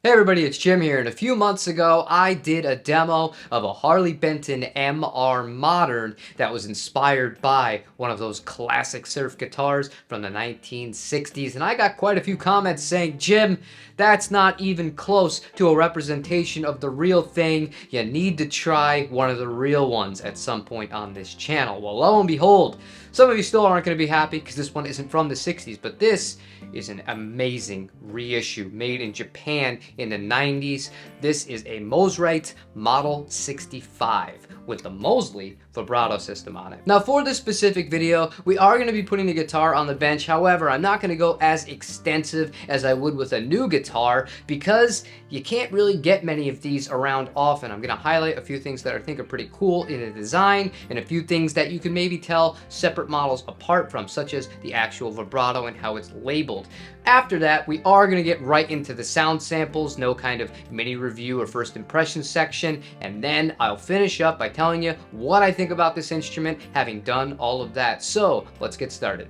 Hey everybody, it's Jim here, and a few months ago I did a demo of a Harley Benton MR Modern that was inspired by one of those classic surf guitars from the 1960s, and I got quite a few comments saying, Jim, that's not even close to a representation of the real thing. You need to try one of the real ones at some point on this channel. Well, lo and behold, some of you still aren't going to be happy because this one isn't from the 60s, but this is an amazing reissue made in Japan in the 90s. This is a Mosrite Model 65 with the Mosley vibrato system on it. Now for this specific video, we are going to be putting the guitar on the bench. However, I'm not going to go as extensive as I would with a new guitar because you can't really get many of these around often. I'm going to highlight a few things that I think are pretty cool in the design and a few things that you can maybe tell separate models apart from, such as the actual vibrato and how it's labeled. After that, we are going to get right into the sound samples, no kind of mini review or first impression section, and then I'll finish up by telling you what I think about this instrument, having done all of that. So let's get started.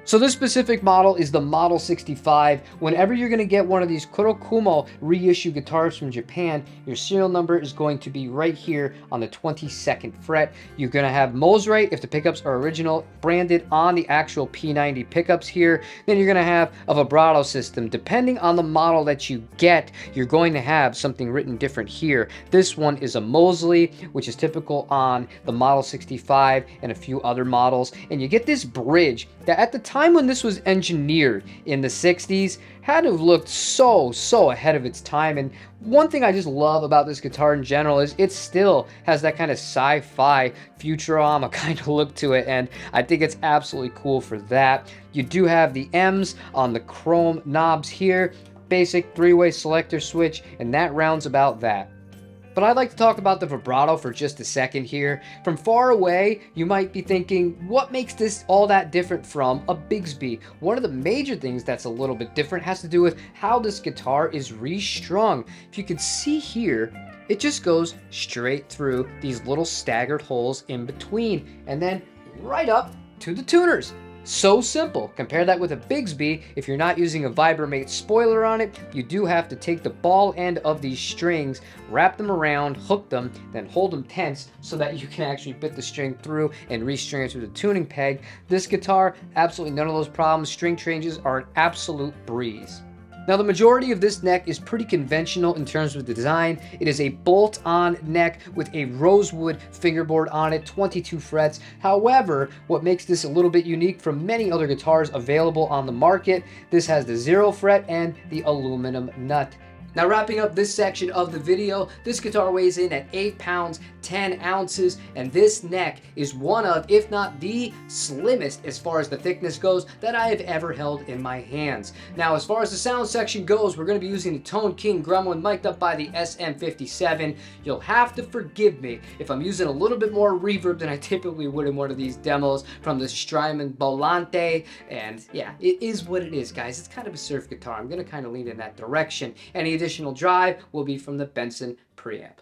So this specific model is the Model 65. Whenever you're going to get one of these Kurokumo reissue guitars from Japan, your serial number is going to be right here on the 22nd fret. You're going to have Mosrite, if the pickups are original, branded on the actual P90 pickups here. Then you're going to have a vibrato system. Depending on the model that you get, you're going to have something written different here. This one is a Mosley, which is typical on the Model 65 and a few other models. And you get this bridge that at the time when this was engineered in the 60s had to have looked so ahead of its time. And one thing I just love about this guitar in general is it still has that kind of sci-fi Futurama kind of look to it, and I think it's absolutely cool for that. You do have the M's on the chrome knobs here, basic three-way selector switch, and that rounds about that. But I'd like to talk about the vibrato for just a second here. From far away, you might be thinking, what makes this all that different from a Bigsby? One of the major things that's a little bit different has to do with how this guitar is restrung. If you can see here, it just goes straight through these little staggered holes in between, and then right up to the tuners. So simple. Compare that with a Bigsby. If you're not using a Vibramate spoiler on it, you do have to take the ball end of these strings, wrap them around, hook them, then hold them tense so that you can actually bit the string through and restring it through the tuning peg. This guitar, absolutely none of those problems. String changes are an absolute breeze. Now the majority of this neck is pretty conventional in terms of the design. It is a bolt-on neck with a rosewood fingerboard on it, 22 frets. However, what makes this a little bit unique from many other guitars available on the market, this has the 0 fret and the aluminum nut. Now wrapping up this section of the video, this guitar weighs in at 8 pounds, 10 ounces, and this neck is one of, if not the slimmest as far as the thickness goes, that I have ever held in my hands. Now as far as the sound section goes, we're going to be using the Tone King Gremlin mic'd up by the SM57. You'll have to forgive me if I'm using a little bit more reverb than I typically would in one of these demos from the Strymon Volante, and yeah, it is what it is, guys. It's kind of a surf guitar. I'm going to kind of lean in that direction. Any additional drive will be from the Benson preamp.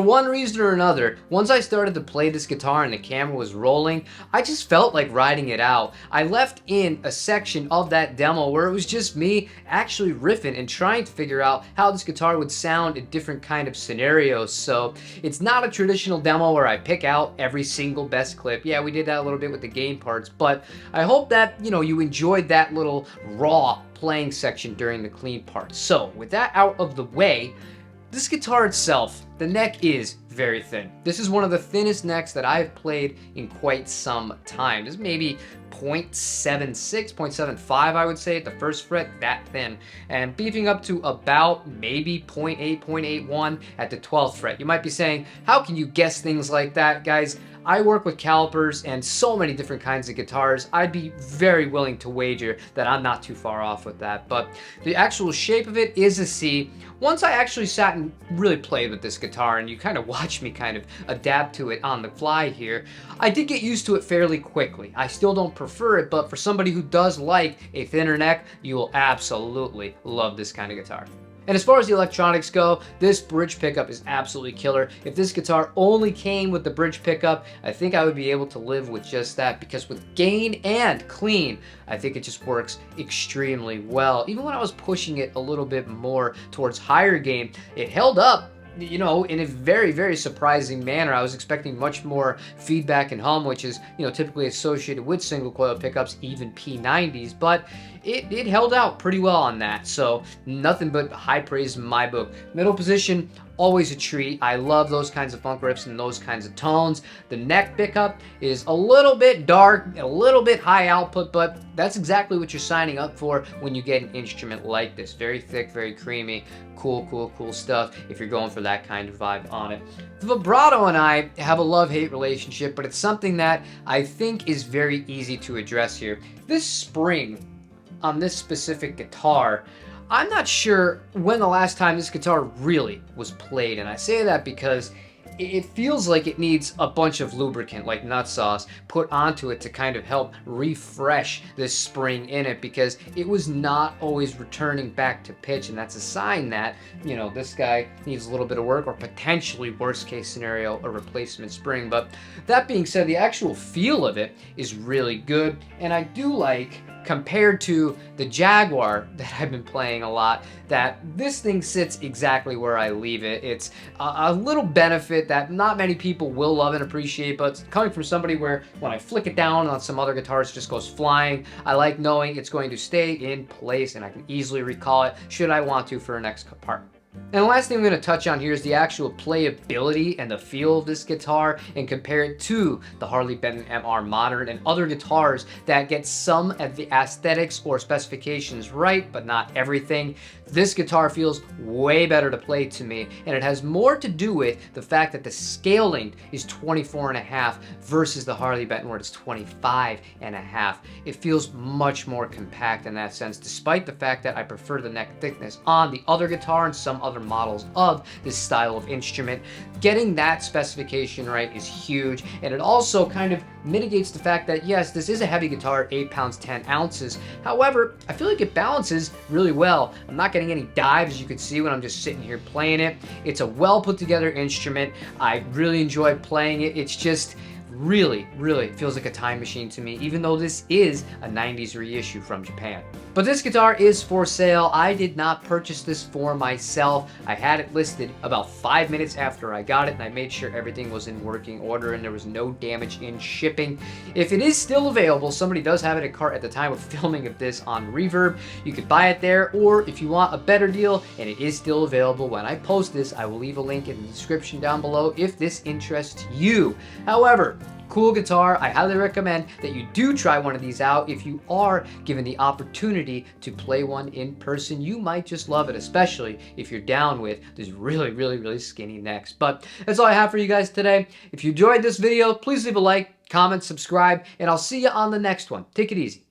one reason or another, once I started to play this guitar and the camera was rolling, I just felt like riding it out. I left in a section of that demo where it was just me actually riffing and trying to figure out how this guitar would sound in different kind of scenarios. So it's not a traditional demo where I pick out every single best clip. Yeah, we did that a little bit with the game parts, but I hope that, you enjoyed that little raw playing section during the clean parts. So with that out of the way, this guitar itself, the neck is very thin. This is one of the thinnest necks that I've played in quite some time. This is maybe 0.76, 0.75, I would say, at the first fret, that thin. And beefing up to about maybe 0.8, 0.81 at the 12th fret. You might be saying, how can you guess things like that, guys? I work with calipers and so many different kinds of guitars. I'd be very willing to wager that I'm not too far off with that. But the actual shape of it is a C. Once I actually sat and really played with this guitar, and you kind of watch me kind of adapt to it on the fly here, I did get used to it fairly quickly. I still don't prefer it, but for somebody who does like a thinner neck, you will absolutely love this kind of guitar. And as far as the electronics go, this bridge pickup is absolutely killer. If this guitar only came with the bridge pickup, I think I would be able to live with just that, because with gain and clean, I think it just works extremely well. Even when I was pushing it a little bit more towards higher gain, it held up, in a very, very surprising manner. I was expecting much more feedback and hum, which is, typically associated with single coil pickups, even P90s, but it held out pretty well on that. So nothing but high praise in my book. Middle position, always a treat. I love those kinds of funk riffs and those kinds of tones. The neck pickup is a little bit dark, a little bit high output, but that's exactly what you're signing up for when you get an instrument like this. Very thick, very creamy, cool stuff if you're going for that kind of vibe on it. The vibrato and I have a love-hate relationship, but it's something that I think is very easy to address here. This spring on this specific guitar, I'm not sure when the last time this guitar really was played, and I say that because it feels like it needs a bunch of lubricant, like nut sauce, put onto it to kind of help refresh this spring in it, because it was not always returning back to pitch, and that's a sign that, this guy needs a little bit of work, or potentially, worst case scenario, a replacement spring. But that being said, the actual feel of it is really good, and I do like, compared to the Jaguar that I've been playing a lot, that this thing sits exactly where I leave it. It's a little benefit that not many people will love and appreciate, but coming from somebody where when I flick it down on some other guitars, it just goes flying, I like knowing it's going to stay in place and I can easily recall it should I want to for a next part. And the last thing I'm going to touch on here is the actual playability and the feel of this guitar, and compare it to the Harley-Benton MR Modern and other guitars that get some of the aesthetics or specifications right, but not everything. This guitar feels way better to play to me, and it has more to do with the fact that the scale length is 24.5 versus the Harley-Benton where it's 25.5. It feels much more compact in that sense, despite the fact that I prefer the neck thickness on the other guitar and some other models of this style of instrument. Getting that specification right is huge, and it also kind of mitigates the fact that, yes, this is a heavy guitar, 8 pounds 10 ounces. However, I feel like it balances really well. I'm not getting any dives, as you can see when I'm just sitting here playing it. It's a well put together instrument. I really enjoy playing it. It's just really feels like a time machine to me, even though this is a 90s reissue from Japan. But this guitar is for sale. I did not purchase this for myself. I had it listed about 5 minutes after I got it, and I made sure everything was in working order and there was no damage in shipping. If it is still available, somebody does have it at cart at the time of filming of this on Reverb. You could buy it there, or if you want a better deal and it is still available when I post this, I will leave a link in the description down below if this interests you. However, cool guitar. I highly recommend that you do try one of these out. If you are given the opportunity to play one in person, you might just love it, especially if you're down with these really skinny necks. But that's all I have for you guys today. If you enjoyed this video, please leave a like, comment, subscribe, and I'll see you on the next one. Take it easy.